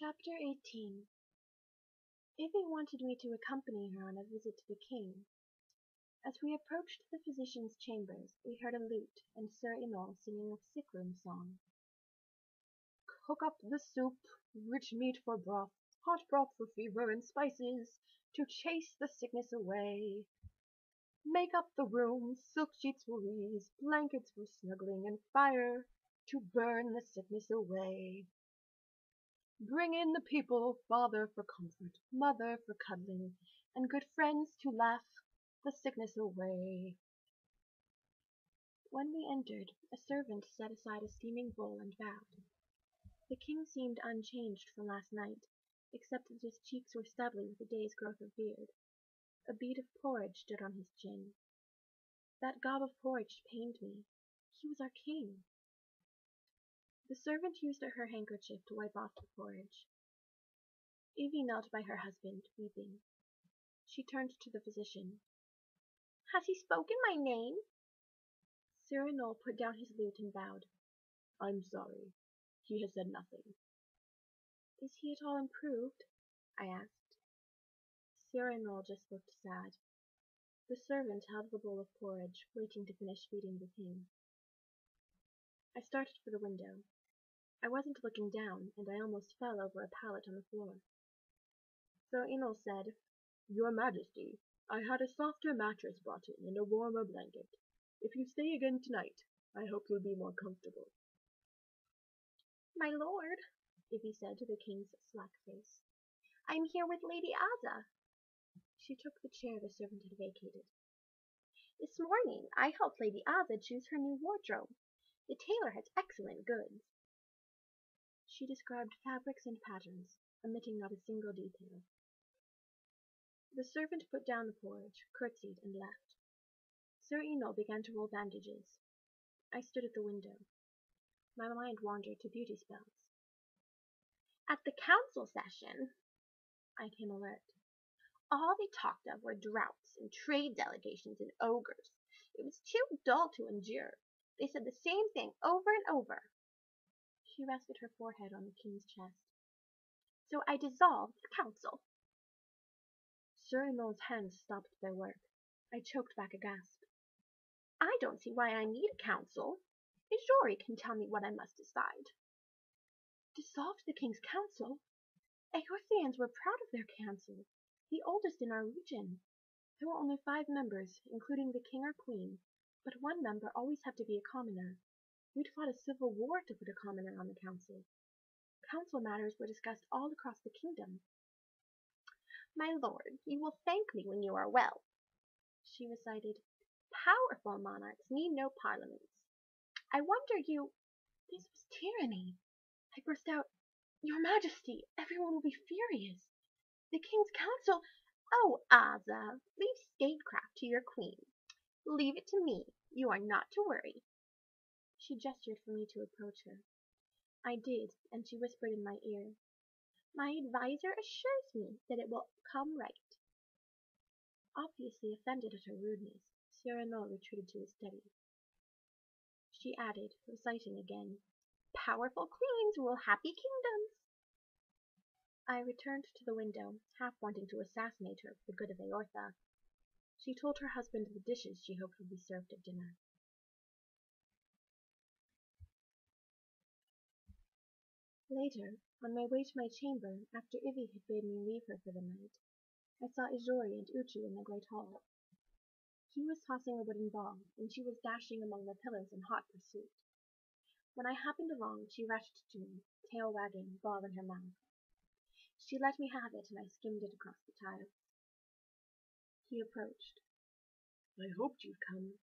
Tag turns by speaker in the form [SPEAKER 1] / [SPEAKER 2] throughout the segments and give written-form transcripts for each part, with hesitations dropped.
[SPEAKER 1] Chapter 18. Ivy wanted me to accompany her on a visit to the king. As we approached the physician's chambers, we heard a lute and Sir Inol singing a sick-room song. Cook up the soup, rich meat for broth, hot broth for fever and spices, to chase the sickness away. Make up the room, silk sheets for ease, blankets for snuggling, and fire to burn the sickness away. Bring in the people, father for comfort, mother for cuddling, and good friends to laugh the sickness away. When we entered, a servant set aside a steaming bowl and bowed. The king seemed unchanged from last night, except that his cheeks were stubbly with a day's growth of beard. A bead of porridge stood on his chin. That gob of porridge pained me. He was our king. The servant used her handkerchief to wipe off the porridge. Evie knelt by her husband, weeping. She turned to the physician. Has he spoken my name? Sir Inol put down his lute and bowed. I'm sorry. He has said nothing. Is he at all improved? I asked. Sir Inol just looked sad. The servant held the bowl of porridge, waiting to finish feeding the king. I started for the window. I wasn't looking down, and I almost fell over a pallet on the floor. Sir Inol said, Your Majesty, I had a softer mattress brought in and a warmer blanket. If you stay again tonight, I hope you'll be more comfortable. My lord, Ivy said to the king's slack face, I'm here with Lady Aza. She took the chair the servant had vacated. This morning I helped Lady Aza choose her new wardrobe. The tailor has excellent goods. She described fabrics and patterns, omitting not a single detail. The servant put down the porridge, curtsied, and left. Sir Inol began to roll bandages. I stood at the window. My mind wandered to beauty spells. At the council session, I came alert. All they talked of were droughts and trade delegations and ogres. It was too dull to endure. They said the same thing over and over. She rested her forehead on the king's chest. So I dissolved the council. Sir Inol's hands stopped their work. I choked back a gasp. I don't see why I need a council. A jury can tell me what I must decide. Dissolved the king's council? Eorthians were proud of their council, the oldest in our region. There were only 5 members, including the king or queen, but one member always had to be a commoner. We'd fought a civil war to put a commoner on the council. Council matters were discussed all across the kingdom. My lord, you will thank me when you are well. She recited, Powerful monarchs need no parliaments. I wonder you... This was tyranny. I burst out, Your Majesty, everyone will be furious. The king's council... Oh, Aza, leave statecraft to your queen. Leave it to me. You are not to worry. She gestured for me to approach her. I did, and she whispered in my ear, My adviser assures me that it will come right. Obviously offended at her rudeness, Sir Inol retreated to his study. She added, reciting again, Powerful queens rule happy kingdoms. I returned to the window, half wanting to assassinate her for the good of Eortha. She told her husband the dishes she hoped would be served at dinner. Later, on my way to my chamber, after Ivy had bade me leave her for the night, I saw Ijori and Uchu in the great hall. He was tossing a wooden ball, and she was dashing among the pillars in hot pursuit. When I happened along, she rushed to me, tail wagging, ball in her mouth. She let me have it, and I skimmed it across the tiles. He approached. I hoped you'd come.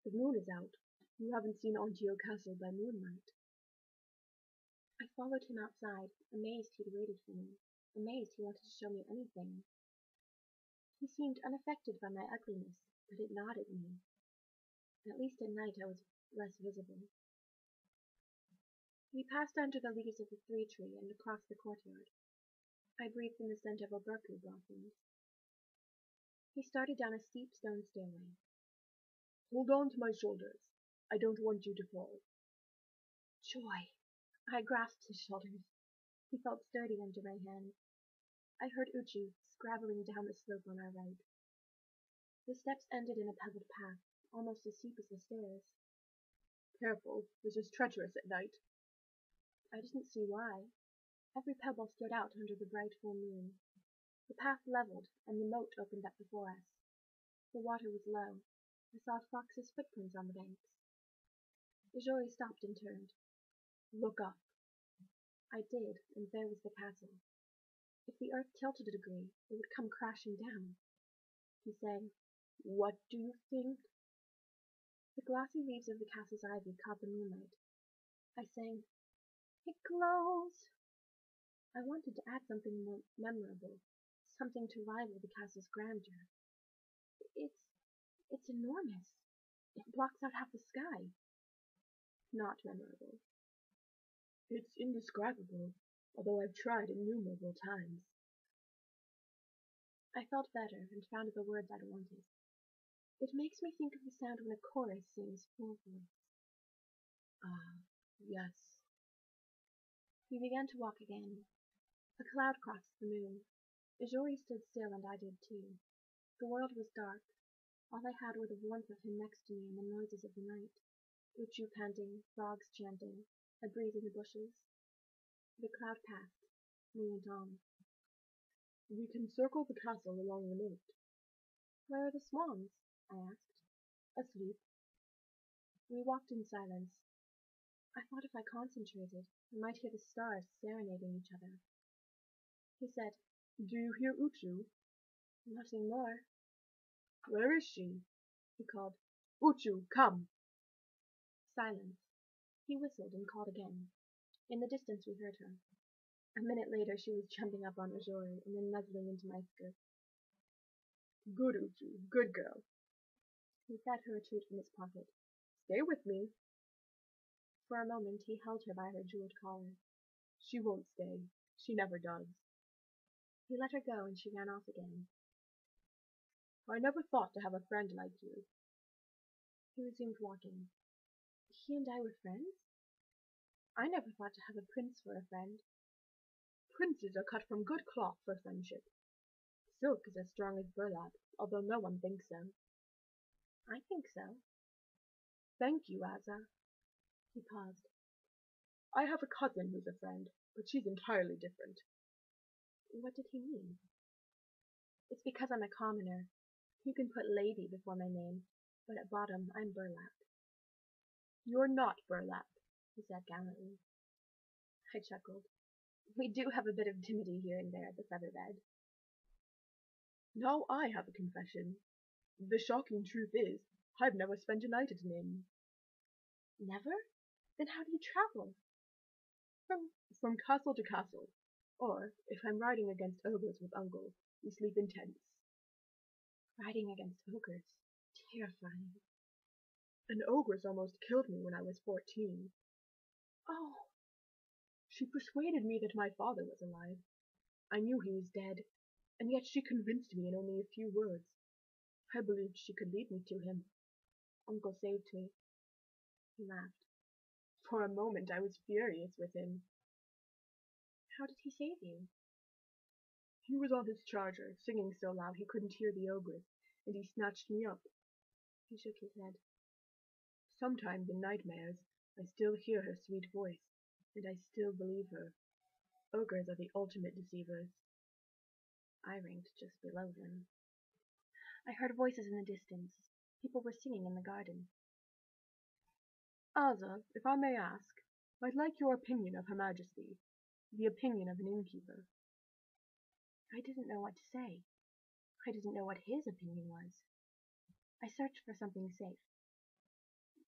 [SPEAKER 1] The moon is out. You haven't seen Ontio Castle by moonlight. I followed him outside, amazed he'd waited for me, amazed he wanted to show me anything. He seemed unaffected by my ugliness, but it gnawed at me. At least at night I was less visible. We passed under the leaves of the 3-tree and across the courtyard. I breathed in the scent of oberku blossoms. He started down a steep stone stairway. Hold on to my shoulders. I don't want you to fall. Joy! I grasped his shoulders. He felt sturdy under my hand. I heard Uchu scrabbling down the slope on our right. The steps ended in a pebbled path, almost as steep as the stairs. Careful, this is treacherous at night. I didn't see why. Every pebble stood out under the bright full moon. The path leveled, and the moat opened up before us. The water was low. I saw Fox's footprints on the banks. Ijori stopped and turned. Look up. I did, and there was the castle. If the earth tilted a degree, it would come crashing down. He sang, What do you think? The glossy leaves of the castle's ivy caught the moonlight. I sang, It glows. I wanted to add something more memorable, something to rival the castle's grandeur. It's enormous. It blocks out half the sky. Not memorable. It's indescribable, although I've tried innumerable times. I felt better and found the words I'd wanted. It makes me think of the sound when a chorus sings full voice. Ah, yes. We began to walk again. A cloud crossed the moon. Ijori stood still and I did too. The world was dark. All I had were the warmth of him next to me and the noises of the night. Uchu panting, frogs chanting, a breeze in the bushes. The cloud passed. We went on. We can circle the castle along the moat. Where are the swans? I asked. Asleep. We walked in silence. I thought if I concentrated, I might hear the stars serenading each other. He said, Do you hear Uchu? Nothing more. Where is she? He called. Uchu, come! Silence. He whistled and called again. In the distance we heard her. A minute later she was jumping up on Ijori and then nuzzling into my skirt. Good, Uchu, good girl. He fed her a treat from his pocket. Stay with me. For a moment he held her by her jeweled collar. She won't stay. She never does. He let her go and she ran off again. I never thought to have a friend like you. He resumed walking. He and I were friends? I never thought to have a prince for a friend. Princes are cut from good cloth for friendship. Silk is as strong as burlap, although no one thinks so. I think so. Thank you, Asa. He paused. I have a cousin who's a friend, but she's entirely different. What did he mean? It's because I'm a commoner. You can put lady before my name, but at bottom I'm burlap. You're not burlap, he said gallantly. I chuckled. We do have a bit of dimity here and there at the featherbed. Now I have a confession. The shocking truth is, I've never spent a night at an inn. Never? Then how do you travel? From castle to castle. Or, if I'm riding against ogres with Uncle, we sleep in tents. Riding against ogres. Terrifying. An ogress almost killed me when I was 14. Oh! She persuaded me that my father was alive. I knew he was dead, and yet she convinced me in only a few words. I believed she could lead me to him. Uncle saved me. He laughed. For a moment I was furious with him. How did he save you? He was on his charger, singing so loud he couldn't hear the ogress, and he snatched me up. He shook his head. Sometimes in nightmares I still hear her sweet voice, and I still believe her. Ogres are the ultimate deceivers. I ranked just below them. I heard voices in the distance. People were singing in the garden. Asa, if I may ask, I'd like your opinion of Her Majesty, the opinion of an innkeeper. I didn't know what to say. I didn't know what his opinion was. I searched for something safe.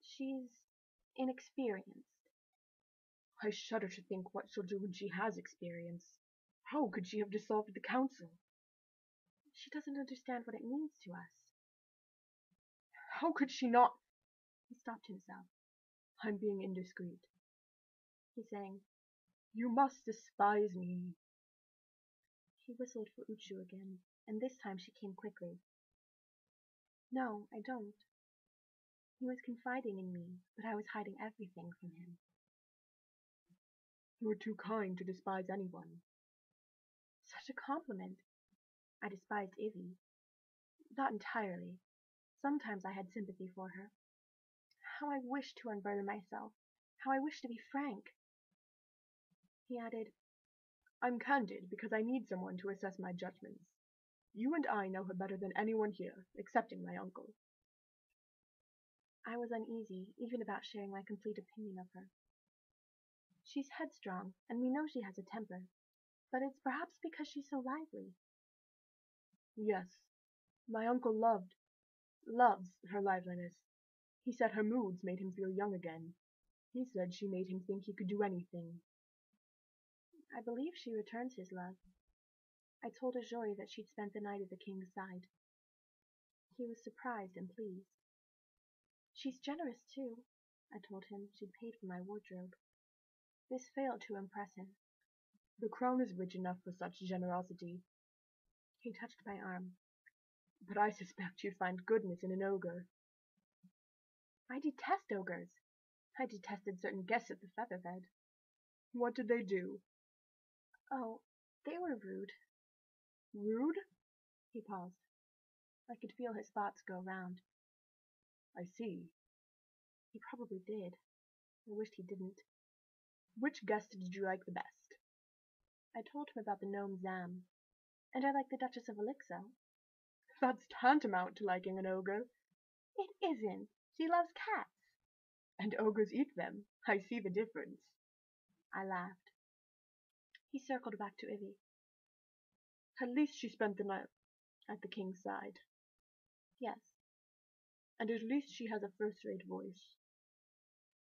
[SPEAKER 1] She's inexperienced. I shudder to think what she'll do when she has experience. How could she have dissolved the council? She doesn't understand what it means to us. How could she not? He stopped himself. I'm being indiscreet. He sang, You must despise me. He whistled for Uchu again, and this time she came quickly. No, I don't. He was confiding in me, but I was hiding everything from him.
[SPEAKER 2] You are too kind to despise anyone.
[SPEAKER 1] Such a compliment. I despised Ivy. Not entirely. Sometimes I had sympathy for her. How I wished to unburden myself. How I wished to be frank. He added,
[SPEAKER 2] I'm candid because I need someone to assess my judgments. You and I know her better than anyone here, excepting my uncle.
[SPEAKER 1] I was uneasy even about sharing my complete opinion of her. She's headstrong, and we know she has a temper, but it's perhaps because she's so lively.
[SPEAKER 2] Yes, my uncle loves her liveliness. He said her moods made him feel young again. He said she made him think he could do anything.
[SPEAKER 1] I believe she returns his love. I told Ajori that she'd spent the night at the king's side. He was surprised and pleased. She's generous, too. I told him she'd paid for my wardrobe. This failed to impress him.
[SPEAKER 2] The crown is rich enough for such generosity.
[SPEAKER 1] He touched my arm.
[SPEAKER 2] But I suspect you'd find goodness in an ogre.
[SPEAKER 1] I detest ogres. I detested certain guests at the Feather-Bed.
[SPEAKER 2] What did they do?
[SPEAKER 1] Oh, they were rude.
[SPEAKER 2] Rude?
[SPEAKER 1] He paused. I could feel his thoughts go round.
[SPEAKER 2] I see.
[SPEAKER 1] He probably did. I wished he didn't.
[SPEAKER 2] Which guest did you like the best?
[SPEAKER 1] I told him about the gnome Zam. And I like the Duchess of Elixo.
[SPEAKER 2] That's tantamount to liking an ogre.
[SPEAKER 1] It isn't. She loves cats.
[SPEAKER 2] And ogres eat them. I see the difference.
[SPEAKER 1] I laughed. He circled back to Ivy.
[SPEAKER 2] At least she spent the night at the king's side.
[SPEAKER 1] Yes.
[SPEAKER 2] And at least she has a first-rate voice.